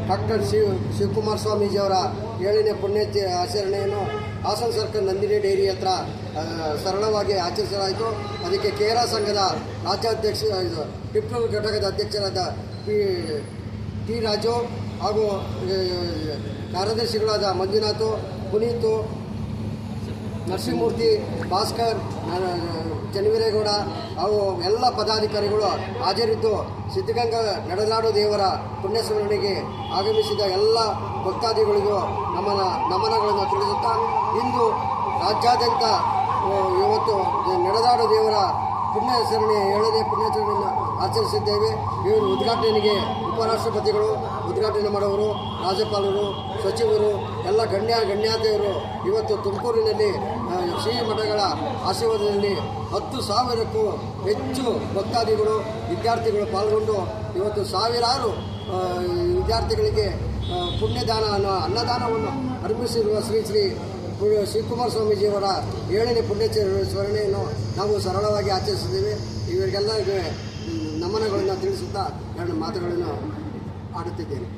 Doctor Shivakumara ಸ್ವಾಮೀಜಿಯವರ 7ನೇ ಪುಣ್ಯತಿ ಆಚರಣೆಯನ್ನು Hassan circle Nandini dairy ಹತ್ರ ಸರಳವಾಗಿ ಆಚರಿಸಲಾಯಿತು. ಅದಕ್ಕೆ ಕೇರಾ ಸಂಘದ ರಾಜ್ಯಾಧ್ಯಕ್ಷ ಟಿಪ್ಪು ಘಟಕದ ಅಧ್ಯಕ್ಷರಾದ ಟಿ ರಾಜು ಹಾಗೂ ಕಾರ್ಯದರ್ಶಿಗಳಾದ ಮಂಜುನಾಥ್, ಪುನೀತು, ನರಸಿಂಹಮೂರ್ತಿ, ಭಾಸ್ಕರ್, ಚನ್ನವೀರೇಗೌಡ ಹಾಗೂ ಎಲ್ಲ ಪದಾಧಿಕಾರಿಗಳು ಹಾಜರಿದ್ದು ಸಿದ್ಧಗಂಗಾ ನಡೆದಾಡು ದೇವರ ಪುಣ್ಯಸ್ಮರಣೆಗೆ ಆಗಮಿಸಿದ ಎಲ್ಲ ಭಕ್ತಾದಿಗಳಿಗೂ ನಮನಗಳನ್ನು ತಿಳಿಸುತ್ತಾ, ಇಂದು ರಾಜ್ಯಾದ್ಯಂತ ಇವತ್ತು ನಡೆದಾಡು ದೇವರ ಪುಣ್ಯಾಚರಣೆ 7ನೇ ಪುಣ್ಯಾಚರಣೆಯನ್ನು ಆಚರಿಸಿದ್ದೇವೆ. ಇವರು ಉದ್ಘಾಟನೆಗೆ ಉಪರಾಷ್ಟ್ರಪತಿಗಳು ಉದ್ಘಾಟನೆ ಮಾಡುವರು, ರಾಜ್ಯಪಾಲರು, ಸಚಿವರು, ಎಲ್ಲ ಗಣ್ಯಾತಿಯವರು ಇವತ್ತು ತುಮಕೂರಿನಲ್ಲಿ ಶ್ರೀ ಮಠಗಳ ಆಶೀರ್ವಾದದಲ್ಲಿ 10,000ಕ್ಕೂ ಹೆಚ್ಚು ಭಕ್ತಾದಿಗಳು ವಿದ್ಯಾರ್ಥಿಗಳು ಪಾಲ್ಗೊಂಡು ಇವತ್ತು ಸಾವಿರಾರು ವಿದ್ಯಾರ್ಥಿಗಳಿಗೆ ಪುಣ್ಯದಾನ ಅನ್ನದಾನವನ್ನು ಅರ್ಪಿಸಿರುವ ಶ್ರೀ ಶಿವಕುಮಾರ ಸ್ವಾಮೀಜಿಯವರ 7ನೇ ಪುಣ್ಯಾಚರಣೆಯನ್ನು ನಾವು ಸರಳವಾಗಿ ಆಚರಿಸಿದ್ದೇವೆ. ಇವರಿಗೆಲ್ಲ ನಮನಗಳನ್ನು ತಿಳಿಸುತ್ತಾ 2 ಮಾತುಗಳನ್ನು ಆಡುತ್ತಿದ್ದೇನೆ.